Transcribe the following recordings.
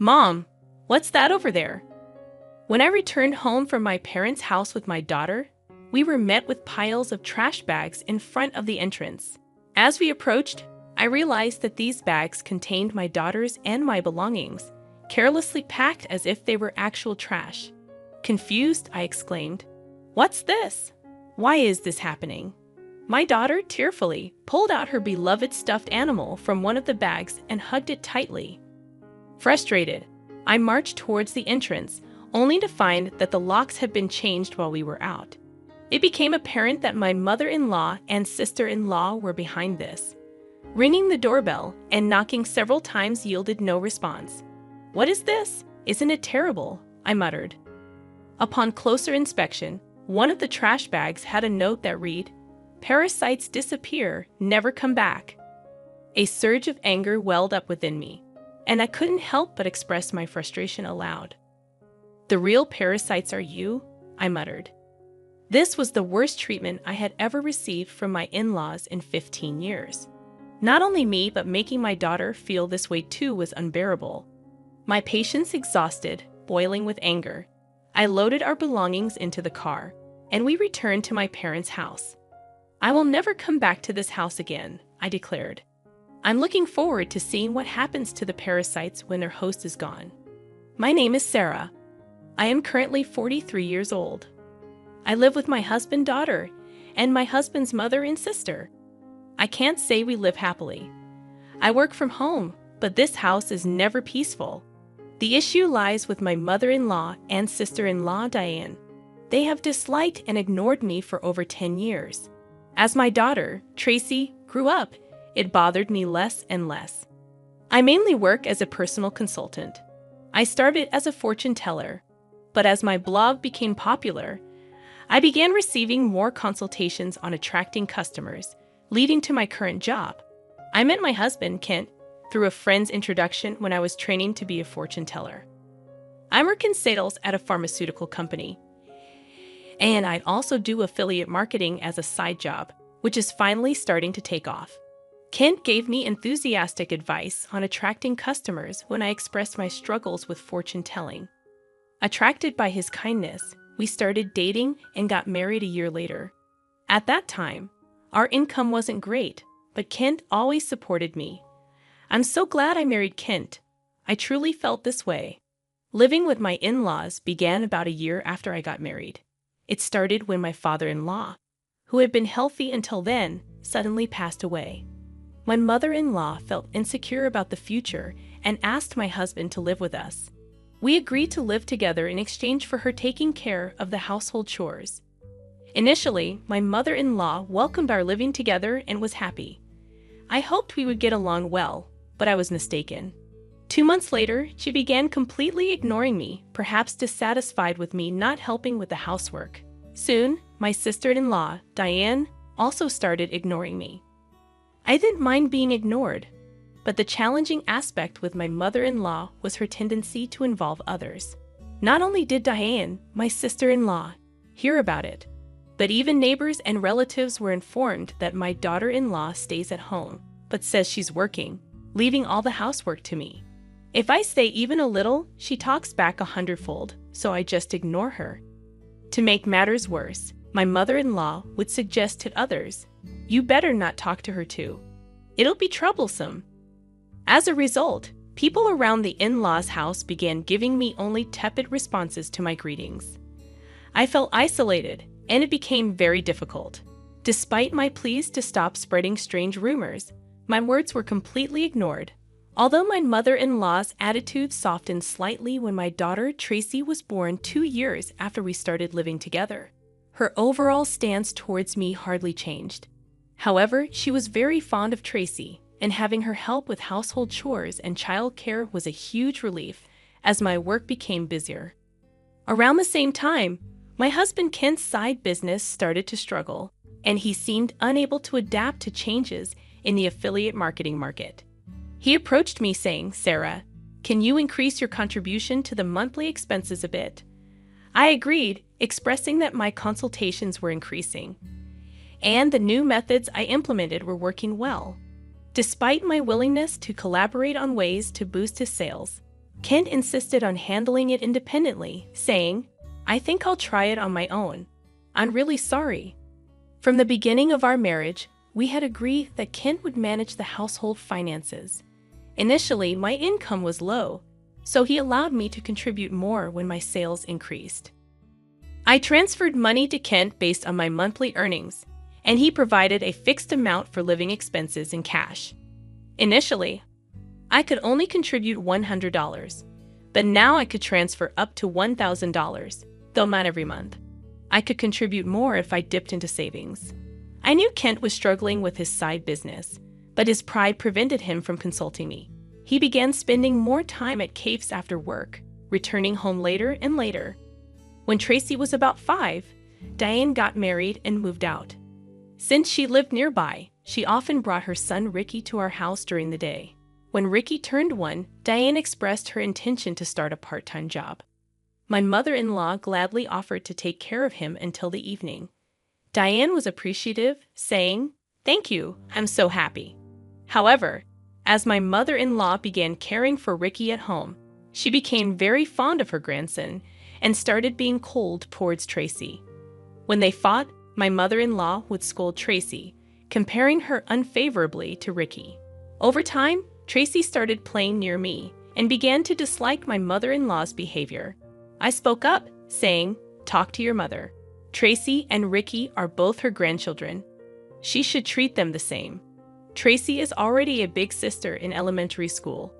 Mom, what's that over there? When I returned home from my parents' house with my daughter, we were met with piles of trash bags in front of the entrance. As we approached, I realized that these bags contained my daughter's and my belongings, carelessly packed as if they were actual trash. Confused, I exclaimed, "What's this? Why is this happening?" My daughter tearfully pulled out her beloved stuffed animal from one of the bags and hugged it tightly. Frustrated, I marched towards the entrance, only to find that the locks had been changed while we were out. It became apparent that my mother-in-law and sister-in-law were behind this. Ringing the doorbell and knocking several times yielded no response. "What is this? Isn't it terrible?" I muttered. Upon closer inspection, one of the trash bags had a note that read, "Parasites disappear, never come back." A surge of anger welled up within me, and I couldn't help but express my frustration aloud. "The real parasites are you," I muttered. This was the worst treatment I had ever received from my in-laws in 15 years. Not only me, but making my daughter feel this way too was unbearable. My patience exhausted, boiling with anger, I loaded our belongings into the car, and we returned to my parents' house. "I will never come back to this house again," I declared. "I'm looking forward to seeing what happens to the parasites when their host is gone." My name is Sarah. I am currently 43 years old. I live with my husband, daughter, and my husband's mother and sister. I can't say we live happily. I work from home, but this house is never peaceful. The issue lies with my mother-in-law and sister-in-law, Diane. They have disliked and ignored me for over 10 years. As my daughter, Tracy, grew up, it bothered me less and less. I mainly work as a personal consultant. I started as a fortune teller, but as my blog became popular, I began receiving more consultations on attracting customers, leading to my current job. I met my husband, Kent, through a friend's introduction when I was training to be a fortune teller. I work in sales at a pharmaceutical company, and I also do affiliate marketing as a side job, which is finally starting to take off. Kent gave me enthusiastic advice on attracting customers when I expressed my struggles with fortune telling. Attracted by his kindness, we started dating and got married a year later. At that time, our income wasn't great, but Kent always supported me. I'm so glad I married Kent. I truly felt this way. Living with my in-laws began about a year after I got married. It started when my father-in-law, who had been healthy until then, suddenly passed away. My mother-in-law felt insecure about the future and asked my husband to live with us. We agreed to live together in exchange for her taking care of the household chores. Initially, my mother-in-law welcomed our living together and was happy. I hoped we would get along well, but I was mistaken. 2 months later, she began completely ignoring me, perhaps dissatisfied with me not helping with the housework. Soon, my sister-in-law, Diane, also started ignoring me. I didn't mind being ignored, but the challenging aspect with my mother-in-law was her tendency to involve others. Not only did Diane, my sister-in-law, hear about it, but even neighbors and relatives were informed that my daughter-in-law stays at home, but says she's working, leaving all the housework to me. If I say even a little, she talks back 100-fold, so I just ignore her. To make matters worse, my mother-in-law would suggest to others, "You better not talk to her too. It'll be troublesome." As a result, people around the in-laws' house began giving me only tepid responses to my greetings. I felt isolated, and it became very difficult. Despite my pleas to stop spreading strange rumors, my words were completely ignored. Although my mother-in-law's attitude softened slightly when my daughter Tracy was born 2 years after we started living together, her overall stance towards me hardly changed. However, she was very fond of Tracy, and having her help with household chores and childcare was a huge relief as my work became busier. Around the same time, my husband Kent's side business started to struggle, and he seemed unable to adapt to changes in the affiliate marketing market. He approached me saying, "Sarah, can you increase your contribution to the monthly expenses a bit?" I agreed, expressing that my consultations were increasing, and the new methods I implemented were working well. Despite my willingness to collaborate on ways to boost his sales, Kent insisted on handling it independently, saying, "I think I'll try it on my own. I'm really sorry." From the beginning of our marriage, we had agreed that Kent would manage the household finances. Initially, my income was low, so he allowed me to contribute more when my sales increased. I transferred money to Kent based on my monthly earnings, and he provided a fixed amount for living expenses in cash. Initially, I could only contribute $100, but now I could transfer up to $1,000, though not every month. I could contribute more if I dipped into savings. I knew Kent was struggling with his side business, but his pride prevented him from consulting me. He began spending more time at cafes after work, returning home later and later. When Tracy was about 5, Diane got married and moved out. Since she lived nearby, she often brought her son Ricky to our house during the day. When Ricky turned 1, Diane expressed her intention to start a part-time job. My mother-in-law gladly offered to take care of him until the evening. Diane was appreciative, saying, "Thank you, I'm so happy." However, as my mother-in-law began caring for Ricky at home, she became very fond of her grandson and started being cold towards Tracy. When they fought, my mother-in-law would scold Tracy, comparing her unfavorably to Ricky. Over time, Tracy started playing near me and began to dislike my mother-in-law's behavior. I spoke up, saying, "Talk to your mother. Tracy and Ricky are both her grandchildren. She should treat them the same. Tracy is already a big sister in elementary school."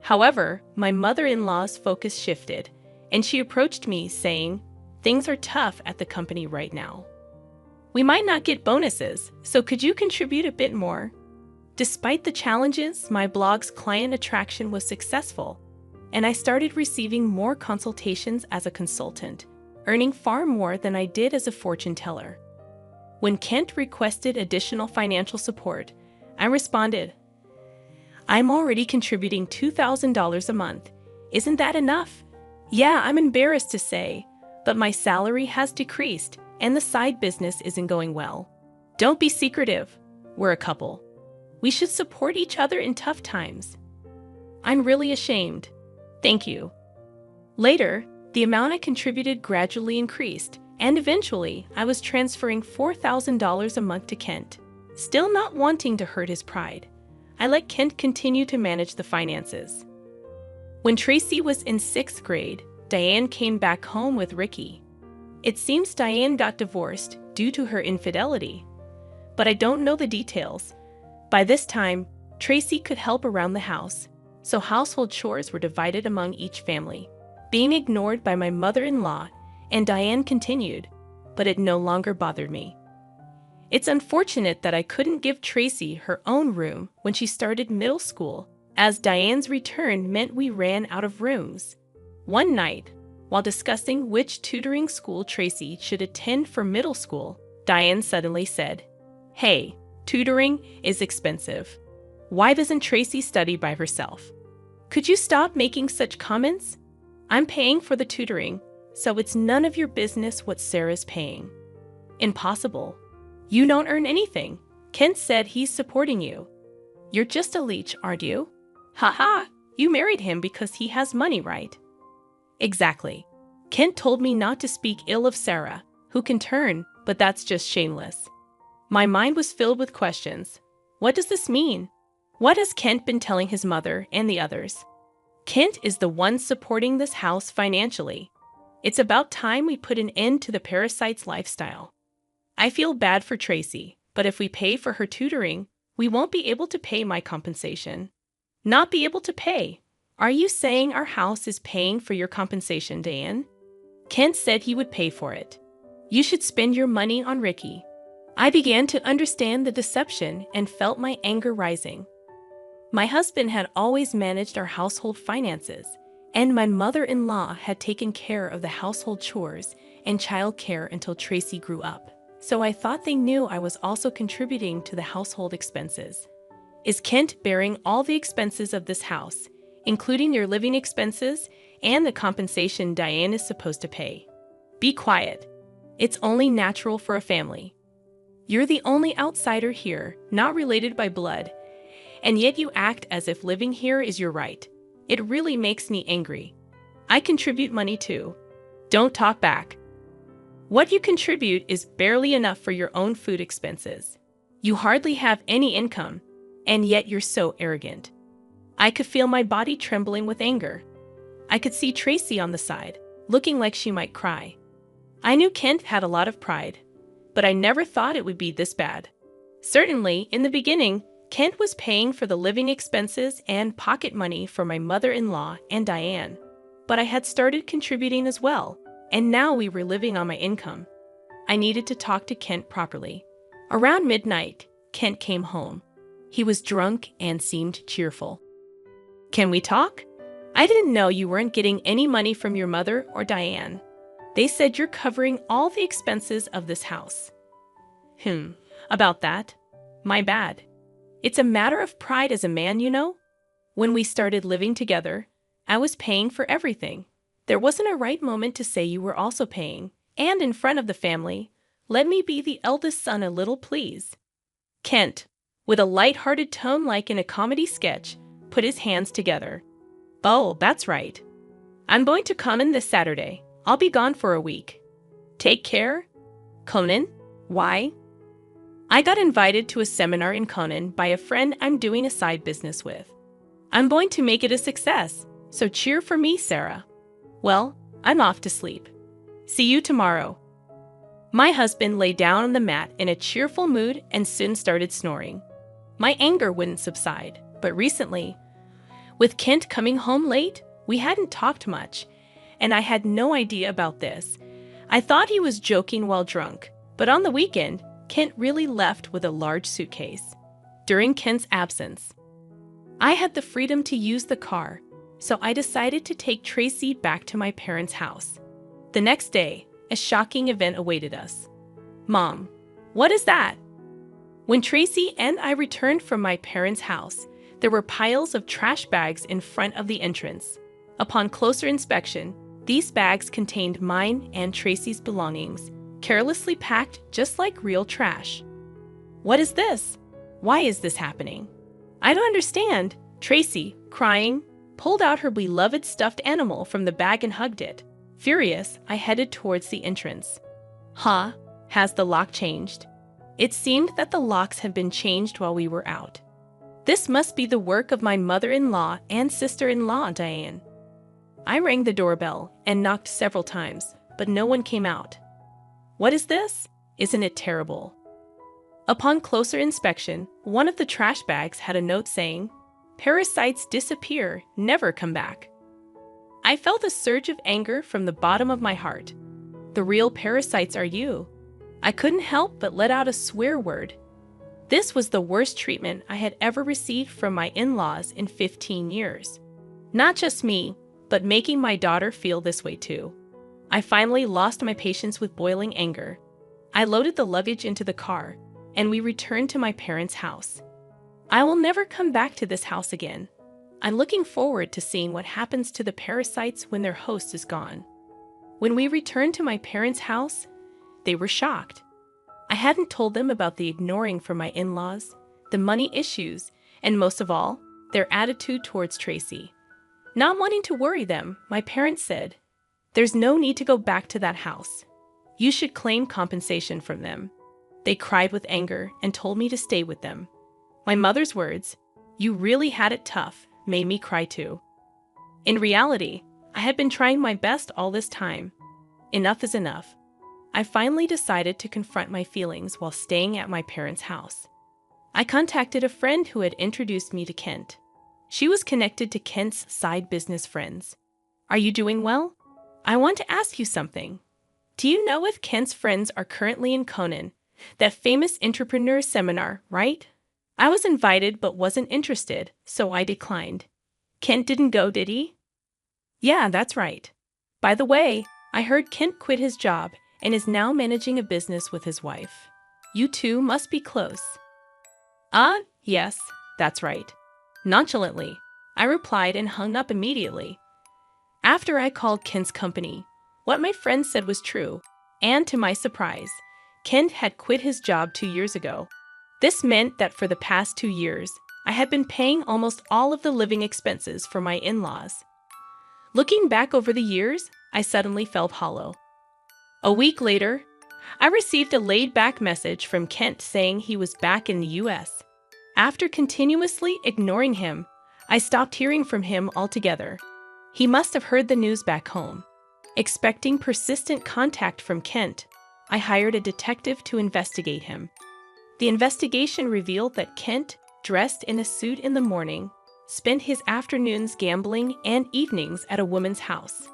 However, my mother-in-law's focus shifted, and she approached me saying, "Things are tough at the company right now. We might not get bonuses, so could you contribute a bit more?" Despite the challenges, my blog's client attraction was successful, and I started receiving more consultations as a consultant, earning far more than I did as a fortune teller. When Kent requested additional financial support, I responded, "I'm already contributing $2,000 a month. Isn't that enough?" "Yeah, I'm embarrassed to say, but my salary has decreased and the side business isn't going well." "Don't be secretive. We're a couple. We should support each other in tough times." "I'm really ashamed." "Thank you." Later, the amount I contributed gradually increased, and eventually I was transferring $4,000 a month to Kent. Still not wanting to hurt his pride, I let Kent continue to manage the finances. When Tracy was in 6th grade, Diane came back home with Ricky. It seems Diane got divorced due to her infidelity, but I don't know the details. By this time, Tracy could help around the house, so household chores were divided among each family, being ignored by my mother-in-law, and Diane continued, but it no longer bothered me. It's unfortunate that I couldn't give Tracy her own room when she started middle school, as Diane's return meant we ran out of rooms. One night, while discussing which tutoring school Tracy should attend for middle school, Diane suddenly said, "Hey, tutoring is expensive. Why doesn't Tracy study by herself? Could you stop making such comments? I'm paying for the tutoring, so it's none of your business what Sarah's paying." "Impossible. You don't earn anything. Kent said he's supporting you. You're just a leech, aren't you? Ha, you married him because he has money, right?" "Exactly. Kent told me not to speak ill of Sarah, who can turn, but that's just shameless." My mind was filled with questions. What does this mean? What has Kent been telling his mother and the others? Kent is the one supporting this house financially. It's about time we put an end to the parasite's lifestyle. I feel bad for Tracy, but if we pay for her tutoring, we won't be able to pay my compensation. Not be able to pay? Are you saying our house is paying for your compensation, Diane? Kent said he would pay for it. You should spend your money on Ricky. I began to understand the deception and felt my anger rising. My husband had always managed our household finances, and my mother-in-law had taken care of the household chores and child care until Tracy grew up. So I thought they knew I was also contributing to the household expenses. Is Kent bearing all the expenses of this house, including your living expenses and the compensation Diane is supposed to pay? Be quiet. It's only natural for a family. You're the only outsider here, not related by blood, and yet you act as if living here is your right. It really makes me angry. I contribute money too. Don't talk back. What you contribute is barely enough for your own food expenses. You hardly have any income, and yet you're so arrogant. I could feel my body trembling with anger. I could see Tracy on the side, looking like she might cry. I knew Kent had a lot of pride, but I never thought it would be this bad. Certainly, in the beginning, Kent was paying for the living expenses and pocket money for my mother-in-law and Diane. But I had started contributing as well, and now we were living on my income. I needed to talk to Kent properly. Around midnight, Kent came home. He was drunk and seemed cheerful. "Can we talk? I didn't know you weren't getting any money from your mother or Diane. They said you're covering all the expenses of this house." About that. My bad. It's a matter of pride as a man, you know. When we started living together, I was paying for everything. There wasn't a right moment to say you were also paying, and in front of the family, let me be the eldest son a little, please. Kent, with a light-hearted tone like in a comedy sketch, put his hands together. "Oh, that's right. I'm going to Conan this Saturday. I'll be gone for a week. Take care." "Conan? Why?" "I got invited to a seminar in Conan by a friend I'm doing a side business with. I'm going to make it a success, so cheer for me, Sarah." "Well, I'm off to sleep. See you tomorrow." My husband lay down on the mat in a cheerful mood and soon started snoring. My anger wouldn't subside, but recently, with Kent coming home late, we hadn't talked much, and I had no idea about this. I thought he was joking while drunk, but on the weekend, Kent really left with a large suitcase. During Kent's absence, I had the freedom to use the car, so I decided to take Tracy back to my parents' house. The next day, a shocking event awaited us. "Mom, what is that?" When Tracy and I returned from my parents' house, there were piles of trash bags in front of the entrance. Upon closer inspection, these bags contained mine and Tracy's belongings, carelessly packed just like real trash. "What is this? Why is this happening?" "I don't understand." Tracy, crying, pulled out her beloved stuffed animal from the bag and hugged it. Furious, I headed towards the entrance. "Huh? Has the lock changed?" It seemed that the locks had been changed while we were out. This must be the work of my mother-in-law and sister-in-law, Diane. I rang the doorbell and knocked several times, but no one came out. What is this? Isn't it terrible? Upon closer inspection, one of the trash bags had a note saying, "Parasites disappear, never come back." I felt a surge of anger from the bottom of my heart. The real parasites are you. I couldn't help but let out a swear word. This was the worst treatment I had ever received from my in-laws in 15 years. Not just me, but making my daughter feel this way too. I finally lost my patience with boiling anger. I loaded the luggage into the car, and we returned to my parents' house. I will never come back to this house again. I'm looking forward to seeing what happens to the parasites when their host is gone. When we returned to my parents' house, they were shocked. I hadn't told them about the ignoring from my in-laws, the money issues, and most of all, their attitude towards Tracy. Not wanting to worry them, my parents said, "There's no need to go back to that house. You should claim compensation from them." They cried with anger and told me to stay with them. My mother's words, "You really had it tough," made me cry too. In reality, I had been trying my best all this time. Enough is enough. I finally decided to confront my feelings while staying at my parents' house. I contacted a friend who had introduced me to Kent. She was connected to Kent's side business friends. "Are you doing well? I want to ask you something. Do you know if Kent's friends are currently in Conan, that famous entrepreneur seminar, right? I was invited but wasn't interested, so I declined." "Kent didn't go, did he?" "Yeah, that's right. By the way, I heard Kent quit his job and is now managing a business with his wife. You two must be close." Yes, that's right." Nonchalantly, I replied and hung up immediately. After I called Kent's company, what my friend said was true, and to my surprise, Kent had quit his job 2 years ago. This meant that for the past 2 years, I had been paying almost all of the living expenses for my in-laws. Looking back over the years, I suddenly felt hollow. A week later, I received a laid-back message from Kent saying he was back in the US. After continuously ignoring him, I stopped hearing from him altogether. He must have heard the news back home. Expecting persistent contact from Kent, I hired a detective to investigate him. The investigation revealed that Kent, dressed in a suit in the morning, spent his afternoons gambling and evenings at a woman's house.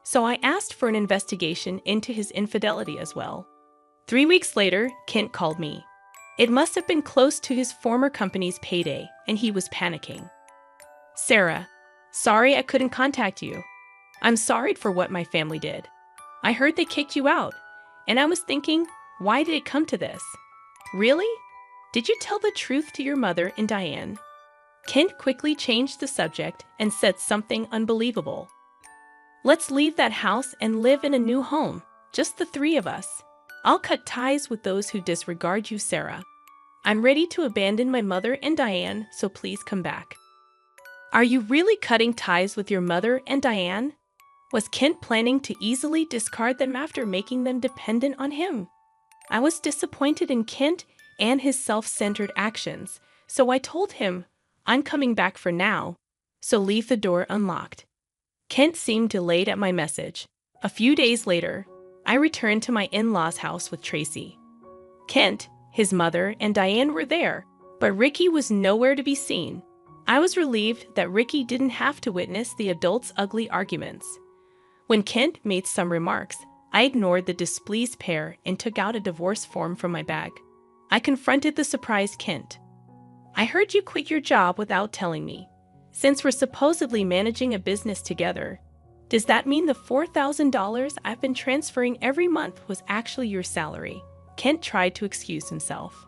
So I asked for an investigation into his infidelity as well. 3 weeks later, Kent called me. It must have been close to his former company's payday, and he was panicking. "Sarah, sorry I couldn't contact you. I'm sorry for what my family did. I heard they kicked you out, and I was thinking, why did it come to this? Really? Did you tell the truth to your mother and Diane?" Kent quickly changed the subject and said something unbelievable. "Let's leave that house and live in a new home, just the three of us. I'll cut ties with those who disregard you, Sarah. I'm ready to abandon my mother and Diane, so please come back." Are you really cutting ties with your mother and Diane? Was Kent planning to easily discard them after making them dependent on him? I was disappointed in Kent and his self-centered actions, so I told him, "I'm coming back for now, so leave the door unlocked." Kent seemed delayed at my message. A few days later, I returned to my in-laws' house with Tracy. Kent, his mother, and Diane were there, but Ricky was nowhere to be seen. I was relieved that Ricky didn't have to witness the adults' ugly arguments. When Kent made some remarks, I ignored the displeased pair and took out a divorce form from my bag. I confronted the surprised Kent. "I heard you quit your job without telling me. Since we're supposedly managing a business together, does that mean the $4,000 I've been transferring every month was actually your salary?" Kent tried to excuse himself.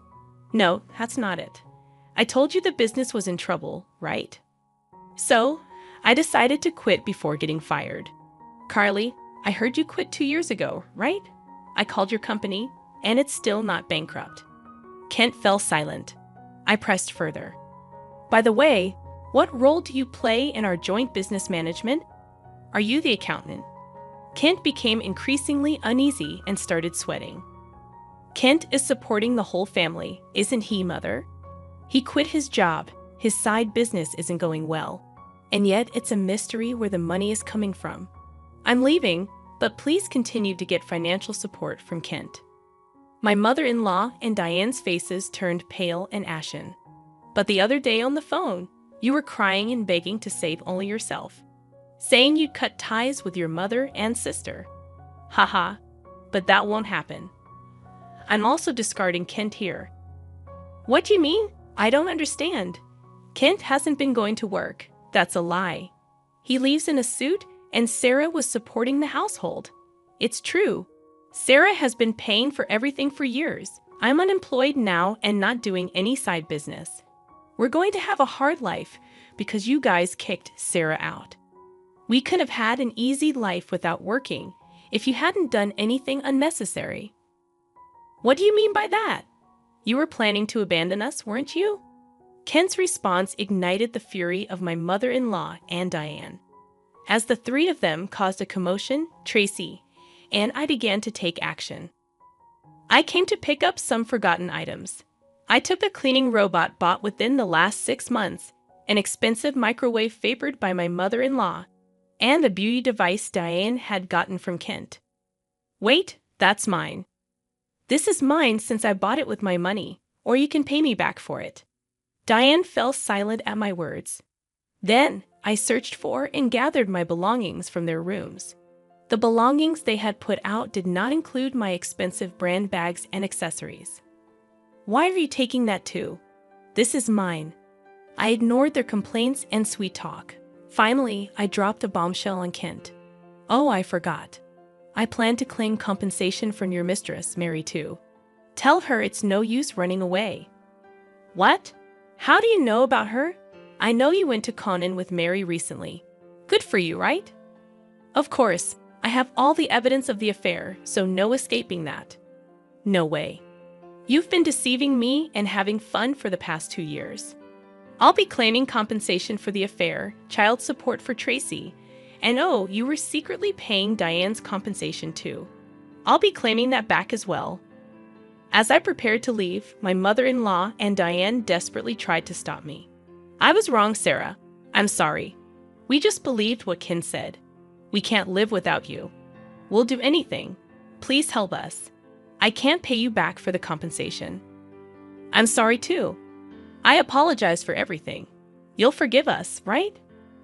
"No, that's not it. I told you the business was in trouble, right? So, I decided to quit before getting fired. Carly, I heard you quit 2 years ago, right? I called your company, and it's still not bankrupt." Kent fell silent. I pressed further. "By the way, what role do you play in our joint business management? Are you the accountant?" Kent became increasingly uneasy and started sweating. "Kent is supporting the whole family, isn't he, Mother? He quit his job, his side business isn't going well, and yet it's a mystery where the money is coming from. I'm leaving, but please continue to get financial support from Kent." My mother-in-law and Diane's faces turned pale and ashen. "But the other day on the phone, you were crying and begging to save only yourself, saying you'd cut ties with your mother and sister. Haha, but that won't happen. I'm also discarding Kent here." "What do you mean? I don't understand. Kent hasn't been going to work. That's a lie. He leaves in a suit, and Sarah was supporting the household. It's true. Sarah has been paying for everything for years. I'm unemployed now and not doing any side business. We're going to have a hard life because you guys kicked Sarah out. We could have had an easy life without working if you hadn't done anything unnecessary." "What do you mean by that? You were planning to abandon us, weren't you?" Kent's response ignited the fury of my mother-in-law and Diane. As the three of them caused a commotion, Tracy and I began to take action. I came to pick up some forgotten items. I took a cleaning robot bought within the last 6 months, an expensive microwave favored by my mother-in-law, and a beauty device Diane had gotten from Kent. "Wait, that's mine. This is mine since I bought it with my money, or you can pay me back for it." Diane fell silent at my words. Then I searched for and gathered my belongings from their rooms. The belongings they had put out did not include my expensive brand bags and accessories. "Why are you taking that too? This is mine." I ignored their complaints and sweet talk. Finally, I dropped a bombshell on Kent. "Oh, I forgot. I plan to claim compensation from your mistress, Mary, too. Tell her it's no use running away." "What? How do you know about her? I know you went to Conan with Mary recently. Good for you, right?" "Of course. I have all the evidence of the affair, so no escaping that." "No way. You've been deceiving me and having fun for the past 2 years." I'll be claiming compensation for the affair, child support for Tracy, and oh, you were secretly paying Diane's compensation too. I'll be claiming that back as well. As I prepared to leave, my mother-in-law and Diane desperately tried to stop me. I was wrong, Sarah. I'm sorry. We just believed what Ken said. We can't live without you. We'll do anything. Please help us. I can't pay you back for the compensation. I'm sorry too. I apologize for everything. You'll forgive us, right?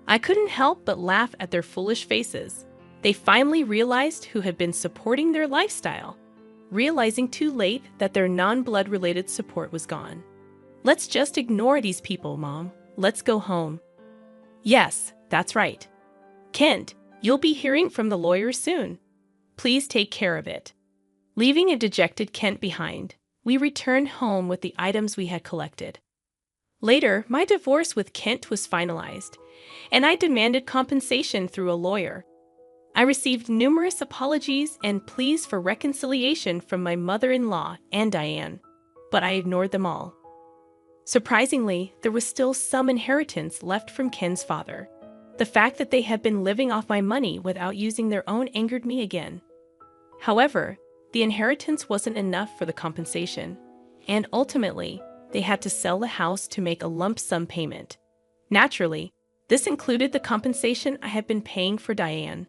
I couldn't help but laugh at their foolish faces. They finally realized who had been supporting their lifestyle, realizing too late that their non-blood related support was gone. Let's just ignore these people, Mom. Let's go home. Yes, that's right. Kent, you'll be hearing from the lawyers soon. Please take care of it. Leaving a dejected Kent behind, we returned home with the items we had collected. Later, my divorce with Kent was finalized, and I demanded compensation through a lawyer. I received numerous apologies and pleas for reconciliation from my mother-in-law and Diane, but I ignored them all. Surprisingly, there was still some inheritance left from Ken's father. The fact that they had been living off my money without using their own angered me again. However, the inheritance wasn't enough for the compensation, and ultimately, they had to sell the house to make a lump sum payment. Naturally, this included the compensation I had been paying for Diane.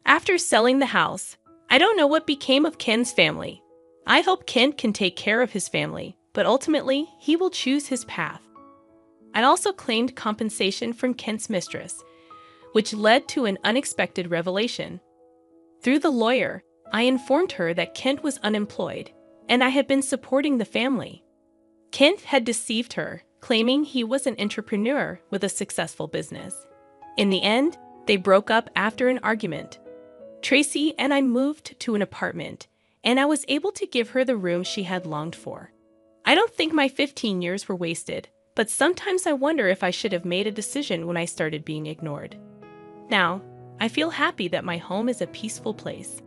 After selling the house, I don't know what became of Ken's family. I hope Ken can take care of his family, but ultimately, he will choose his path. I also claimed compensation from Kent's mistress, which led to an unexpected revelation. Through the lawyer, I informed her that Kent was unemployed, and I had been supporting the family. Kent had deceived her, claiming he was an entrepreneur with a successful business. In the end, they broke up after an argument. Tracy and I moved to an apartment, and I was able to give her the room she had longed for. I don't think my 15 years were wasted, but sometimes I wonder if I should have made a decision when I started being ignored. Now, I feel happy that my home is a peaceful place.